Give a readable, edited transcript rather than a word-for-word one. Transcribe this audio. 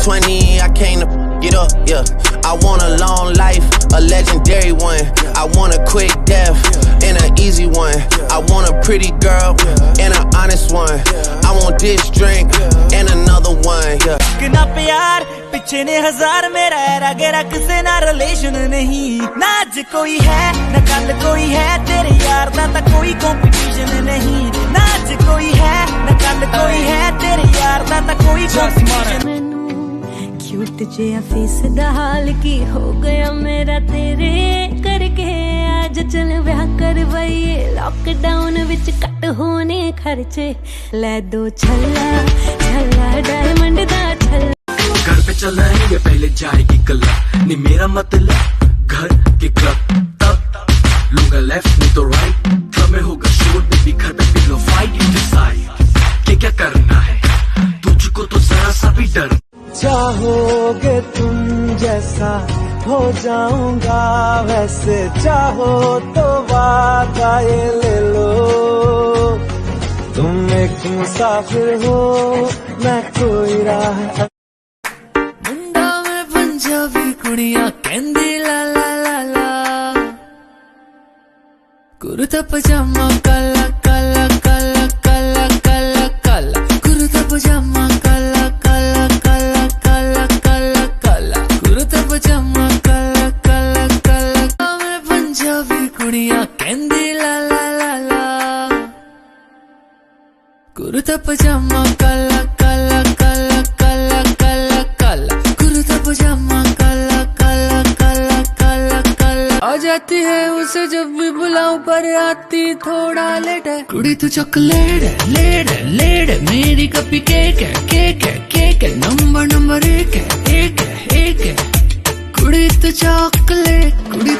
20, I came to get up, yeah. I want a long life, a legendary one. I want a quick death and an easy one. I want a pretty girl and an honest one. I want this drink and another one, yeah. कितना प्यार पीछे ने हजार मेरा है गेरा किसे ना रिलेशन नहीं ना आज कोई है ना कल कोई है तेरे यार दा ता कोई कंपटीशन नहीं ना आज कोई है ना कल कोई है तेरे यार दा ता कोई कंपटीशन क्यूट जिया फेस दा हाल की हो गया मेरा तेरे करके आज चल ब्याह करवाइए लॉकडाउन विच कट होने खर्चे ले दो छल्ला छल्ला डायमंड दा छल्ला घर पे चल रहे हैं ये पहले जाएगी कल्ला नहीं मेरा मतलब घर के क्लब तब लूंगा लेफ्ट नहीं तो राइट क्लब में होगा शोर बेबी घर पे पी लो फाइट डिसाइड कि क्या करना है तुझको तो जरा सा भी डर चाहोगे तुम जैसा हो जाऊंगा वैसे चाहो तो वादा ये ले लो तुम एक मुसाफिर हो मैं कोई राह मुंडा में पंजाबी कुड़ियां कहंदी ला ला ला ला कुर्ता पजामा काला काला काला काला काला काला कुर्ता पजामा काला काला काला काला काला काला कुर्ता पजामा काला काला काला में पंजाबी कुड़ियां कहंदी ला ला ला ला कुर्ता पजामा काला काला काला काला काला काला कुर्ता पजामा काला काला काला काला काला आ जाती है उसे जब भी बुलाऊं पर आती थोड़ा लेट है कुड़ी तू चॉकलेट है लेट है लेट है मेरी कपी केक है केक है केक है नंबर एक है एक है एक है कुड़ी तू चॉकलेट कुड़ी